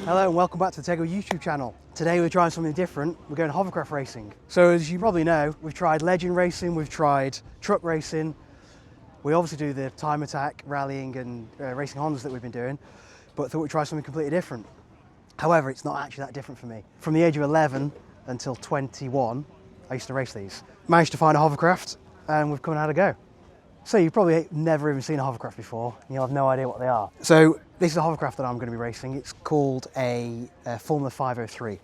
Hello and welcome back to the Tego YouTube channel. Today we're trying something different. We're going Hovercraft Racing. So as you probably know, we've tried legend racing, we've tried truck racing. We obviously do the time attack, rallying and racing Hondas that we've been doing, but thought we'd try something completely different. However, it's not actually that different for me. From the age of 11 until 21, I used to race these. Managed to find a hovercraft and we've come and had a go. So you've probably never even seen a hovercraft before and you'll have no idea what they are. So this is a hovercraft that I'm going to be racing. It's called a Formula 503.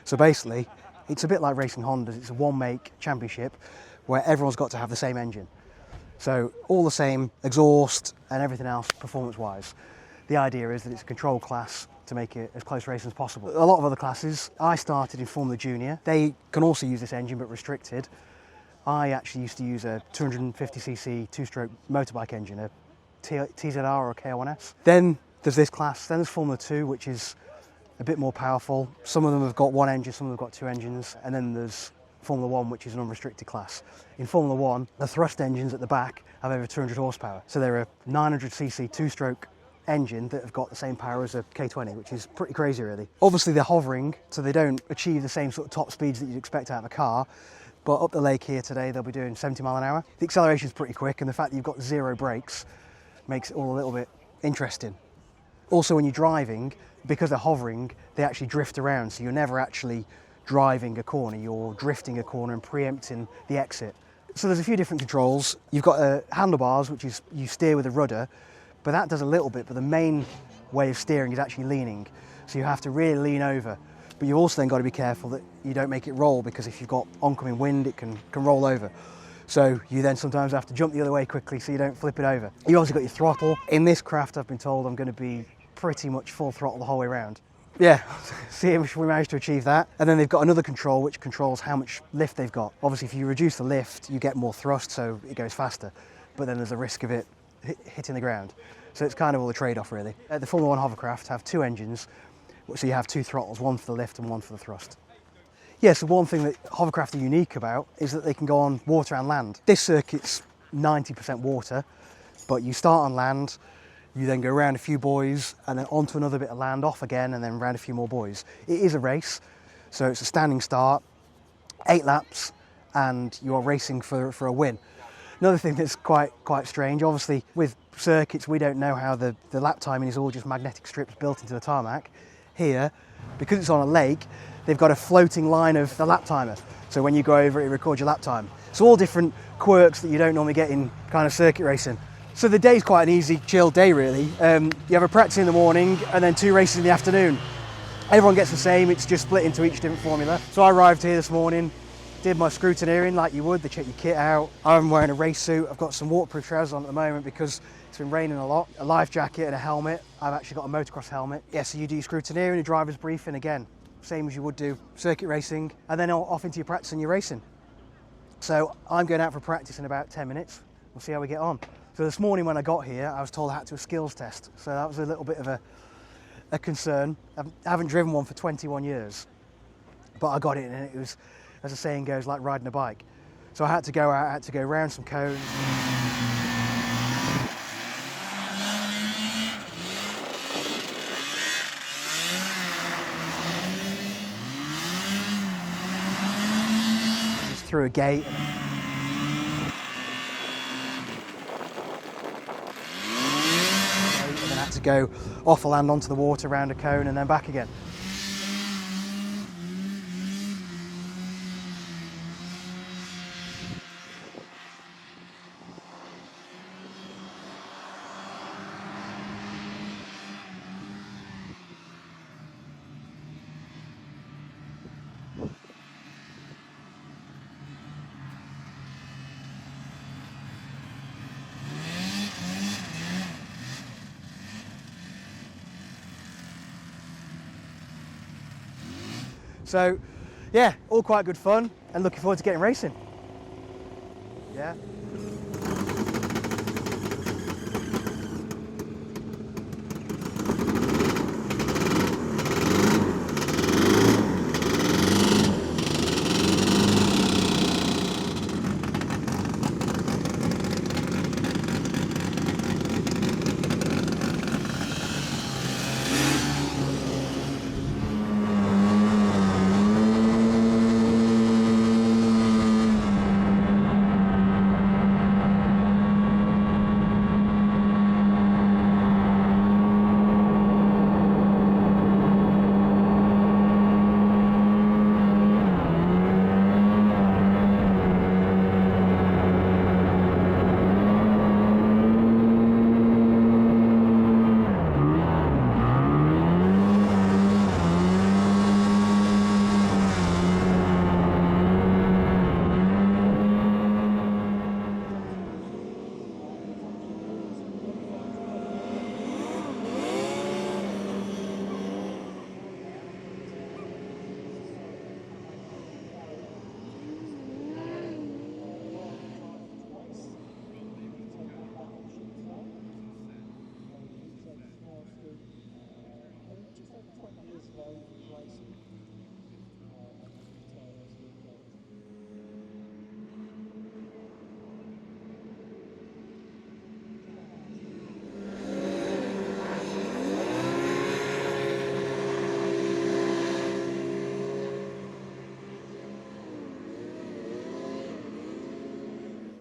So basically, it's a bit like racing Hondas. It's a one-make championship where everyone's got to have the same engine. So all the same exhaust and everything else performance-wise. The idea is that it's a control class to make it as close racing as possible. A lot of other classes, I started in Formula Junior. They can also use this engine but restricted. I actually used to use a 250cc two-stroke motorbike engine, a TZR or a K1S. Then there's this class, then there's Formula 2, which is a bit more powerful. Some of them have got one engine, some of them have got two engines, and then there's Formula 1, which is an unrestricted class. In Formula 1, the thrust engines at the back have over 200 horsepower. So they're a 900cc two-stroke engine that have got the same power as a K20, which is pretty crazy really. Obviously they're hovering, so they don't achieve the same sort of top speeds that you'd expect out of a car. But up the lake here today, they'll be doing 70 mile an hour. The acceleration is pretty quick, and the fact that you've got zero brakes makes it all a little bit interesting. Also, when you're driving, because they're hovering, they actually drift around, so you're never actually driving a corner, you're drifting a corner and preempting the exit. So there's a few different controls. You've got handlebars, which is you steer with a rudder, but that does a little bit, but the main way of steering is actually leaning. So you have to really lean over. But you've also then got to be careful that you don't make it roll, because if you've got oncoming wind, it can roll over. So you then sometimes have to jump the other way quickly so you don't flip it over. You also got your throttle. In this craft, I've been told I'm going to be pretty much full throttle the whole way around. Yeah, see if we managed to achieve that. And then they've got another control which controls how much lift they've got. Obviously, if you reduce the lift, you get more thrust, so it goes faster. But then there's a risk of it hitting the ground. So it's kind of all a trade-off, really. The Formula 1 hovercraft have two engines. So you have two throttles, one for the lift and one for the thrust. Yeah, so one thing that hovercraft are unique about is that they can go on water and land. This circuit's 90% water, but you start on land, you then go around a few buoys and then onto another bit of land, off again, and then around a few more buoys. It is a race, so it's a standing start, 8 laps, and you're racing for a win. Another thing that's quite strange, obviously with circuits we don't know how the lap timing is all just magnetic strips built into the tarmac. Here, because it's on a lake, they've got a floating line of the lap timer. So when you go over it, it records your lap time. So all different quirks that you don't normally get in kind of circuit racing. So the day's quite an easy, chill day really. You have a practice in the morning and then 2 races in the afternoon. Everyone gets the same, it's just split into each different formula. So I arrived here this morning, did my scrutineering like you would, they check your kit out. I'm wearing a race suit, I've got some waterproof trousers on at the moment because it's been raining a lot. A life jacket and a helmet. I've actually got a motocross helmet. Yeah, so you do your scrutineering, a driver's briefing again, same as you would do circuit racing, and then off into your practice and your racing. So I'm going out for practice in about 10 minutes. We'll see how we get on. So this morning when I got here, I was told I had to do a skills test. So that was a little bit of a concern. I haven't driven one for 21 years, but I got it and it was, as the saying goes, like riding a bike. So I had to go out, I had to go around some cones. Just through a gate. And then I had to go off the land onto the water, around a cone and then back again. So, yeah, all quite good fun and looking forward to getting racing. Yeah.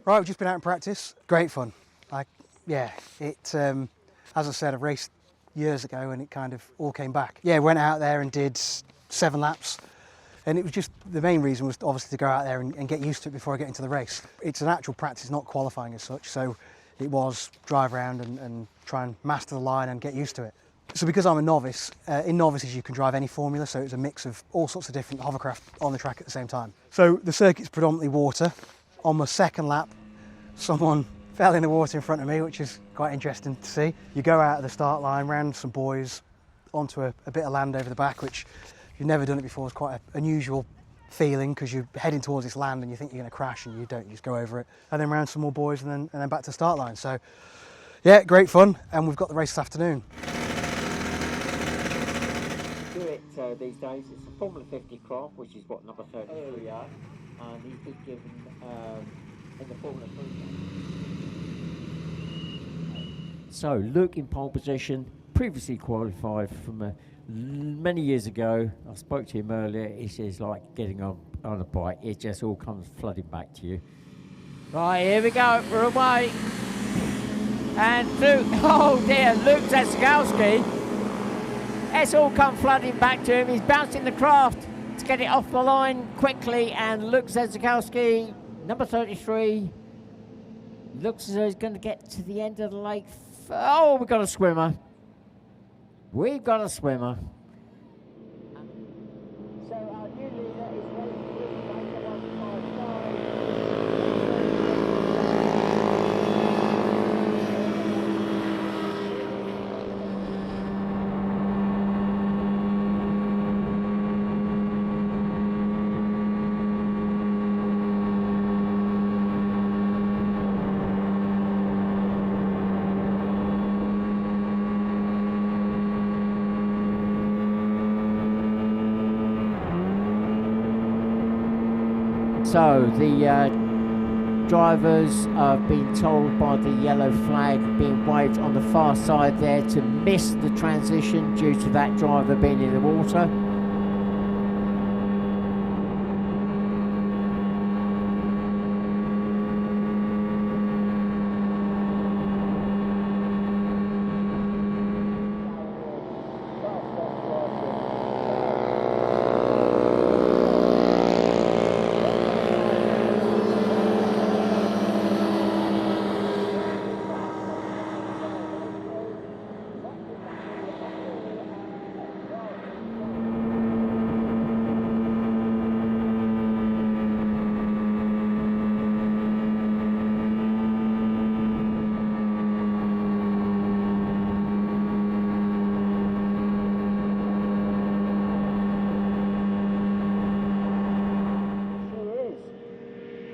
Right, we've just been out in practice. Great fun. Yeah, as I said, I've raced years ago and it kind of all came back. Yeah, went out there and did 7 laps. And it was just, the main reason was obviously to go out there and get used to it before I get into the race. It's an actual practice, not qualifying as such. So it was drive around and try and master the line and get used to it. So because I'm a novice, in novices you can drive any formula, so it's a mix of all sorts of different hovercraft on the track at the same time. So the circuit's predominantly water. On my second lap, someone fell in the water in front of me, which is quite interesting to see. You go out of the start line, round some buoys, onto a bit of land over the back, which if you've never done it before, is quite an unusual feeling because you're heading towards this land and you think you're going to crash and you don't, you just go over it. And then round some more buoys and then back to the start line. So yeah, great fun, and we've got the race this afternoon. Do it these days, it's a Formula 50 craft, which is what number 33 are, and he's been given in the Formula 3. So Luke in pole position, previously qualified from many years ago. I spoke to him earlier. It's like getting on a bike. It just all comes flooding back to you. Right, here we go. We're away. And Luke, oh dear, Luke Sedzikowski. It's all come flooding back to him. He's bouncing the craft to get it off the line quickly. And Luke Sedzikowski, number 33, looks as though he's going to get to the end of the lake. Oh, we've got a swimmer. We've got a swimmer. So our new leader is So the drivers have been told by the yellow flag being waved on the far side there to miss the transition due to that driver being in the water.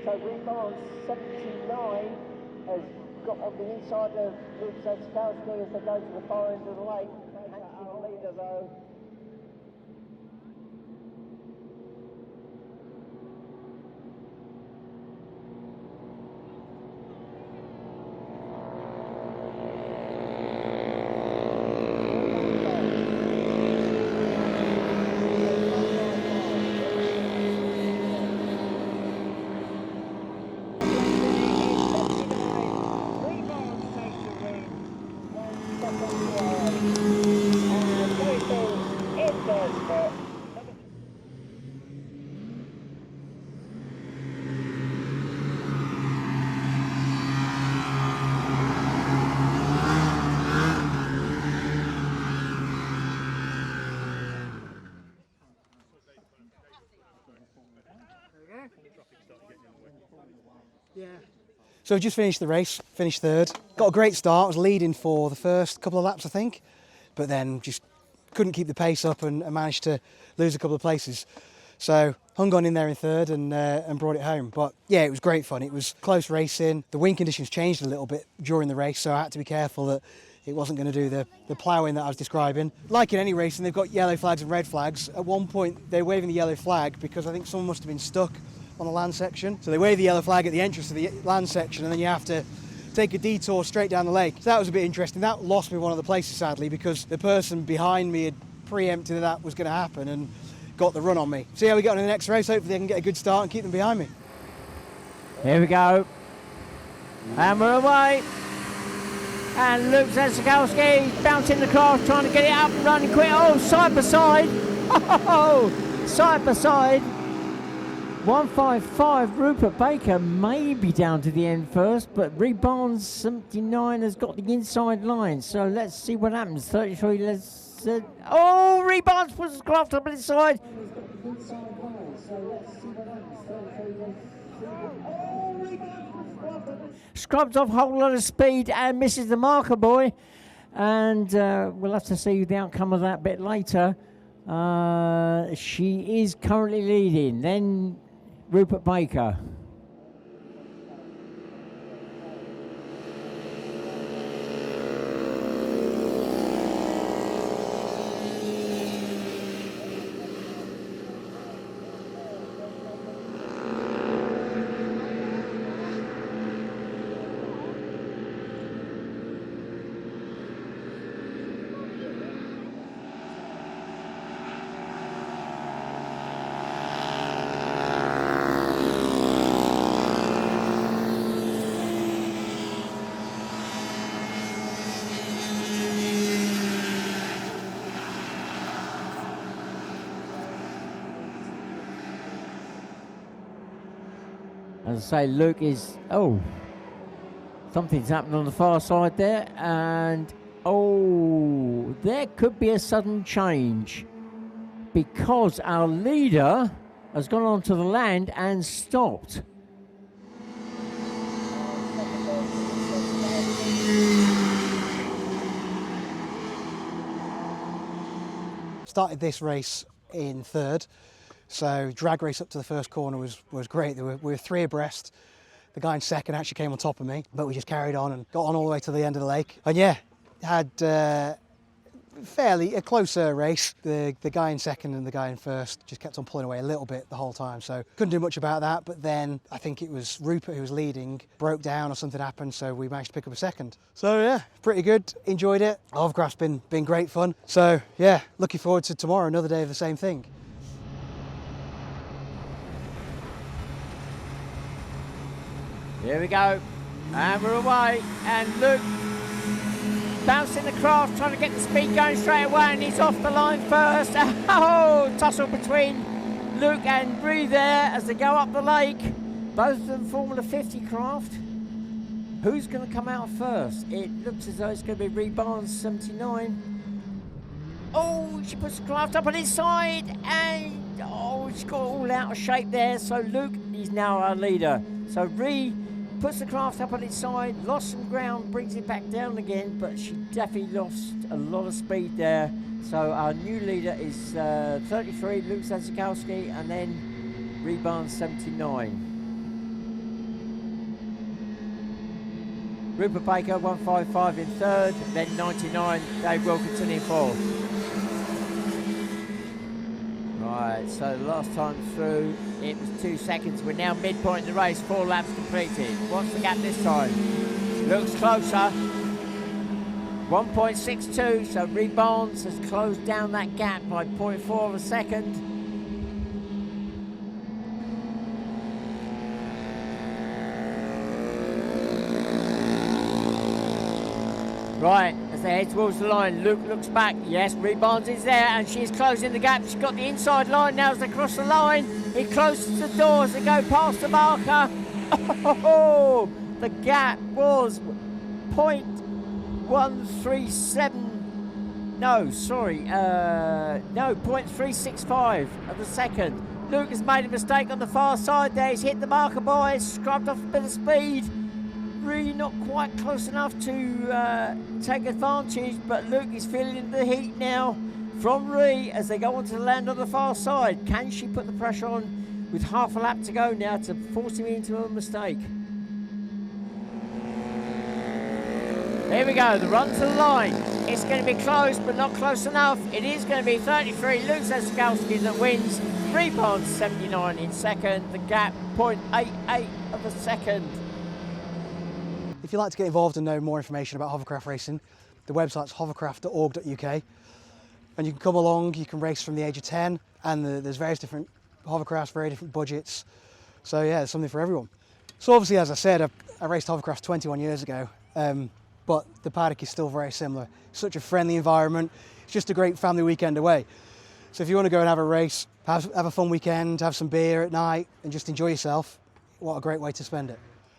So Rebound 79 has got on the inside of Luke Sedzikowski as they go to the far end of the lake. Our leader though. Yeah. So just finished the race, finished third. Got a great start, was leading for the first couple of laps I think, but then just couldn't keep the pace up and managed to lose a couple of places. So hung on in there in third and brought it home. But yeah, it was great fun. It was close racing. The wind conditions changed a little bit during the race, so I had to be careful that it wasn't going to do the ploughing that I was describing. Like in any racing, they've got yellow flags and red flags. At one point, they're waving the yellow flag because I think someone must have been stuck on the land section. So they wave the yellow flag at the entrance to the land section, and then you have to take a detour straight down the lake. So that was a bit interesting. That lost me one of the places, sadly, because the person behind me had preempted that was going to happen and got the run on me. See how we get on in the next race. Hopefully I can get a good start and keep them behind me. Here we go. And we're away. And Luke Sedzikowski bouncing the craft, trying to get it up and running quick. Oh, side by side. Oh, side by side. 155, Rupert Baker may be down to the end first, but Barnes 79 has got the inside line. So let's see what happens. 33, oh, Barnes puts his craft up on his side. Scrubs off a whole lot of speed and misses the marker boy. And we'll have to see the outcome of that a bit later. She is currently leading. Then Rupert Baker. As I say, Luke is, oh, something's happened on the far side there, and oh, there could be a sudden change because our leader has gone onto the land and stopped. Started this race in third. So drag race up to the first corner was great. We were three abreast. The guy in second actually came on top of me, but we just carried on and got on all the way to the end of the lake. And yeah, had fairly a closer race. The guy in second and the guy in first just kept on pulling away a little bit the whole time. So couldn't do much about that. But then I think it was Rupert who was leading, broke down or something happened. So we managed to pick up a second. So yeah, pretty good. Enjoyed it. Hovercraft's been great fun. So yeah, looking forward to tomorrow, another day of the same thing. Here we go, and we're away, and Luke bouncing the craft, trying to get the speed going straight away, and he's off the line first. Oh, tussle between Luke and Bree there as they go up the lake. Both of them Formula 50 craft. Who's going to come out first? It looks as though it's going to be Barnes 79. Oh, she puts the craft up on his side, and oh, she's got all out of shape there. So Luke is now our leader. So puts the craft up on its side, lost some ground, brings it back down again, but she definitely lost a lot of speed there. So our new leader is 33, Luke Sedzikowski, and then Barnes 79. Rupert Baker 155 in third, then 99, Dave Wilkinson in fourth. Right, so the last time through it was 2 seconds. We're now midpoint in the race, 4 laps completed. What's the gap this time? Looks closer. 1.62, so Barnes has closed down that gap by 0.4 of a second. Right, as they head towards the line, Luke looks back. Yes, Barnes is there, and she's closing the gap. She's got the inside line now as they cross the line. He closes the door as they go past the marker. Oh, the gap was 0.137. No, sorry. No, 0.365 of a second. Luke has made a mistake on the far side there. He's hit the marker boy, scrubbed off a bit of speed. Really not quite close enough to take advantage, but Luke is feeling the heat now from Ree as they go onto the land on the far side. Can she put the pressure on with half a lap to go now to force him into a mistake? Here we go, the run to the line. It's going to be close, but not close enough. It is going to be 33, Luke Sedzikowski that wins. 3.79 in second. The gap, 0.88 of a second. If you'd like to get involved and know more information about hovercraft racing, the website's hovercraft.org.uk. And you can come along, you can race from the age of 10, and there's various different hovercrafts, very different budgets. So yeah, there's something for everyone. So obviously, as I said, I raced hovercraft 21 years ago, but the paddock is still very similar. Such a friendly environment. It's just a great family weekend away. So if you want to go and have a race, have a fun weekend, have some beer at night, and just enjoy yourself, what a great way to spend it.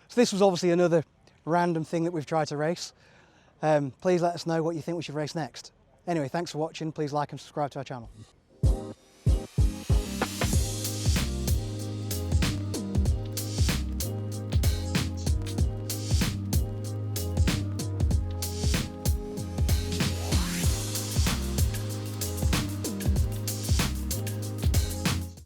So this was obviously another random thing that we've tried to race. Please let us know what you think we should race next. Anyway, thanks for watching. Please like and subscribe to our channel.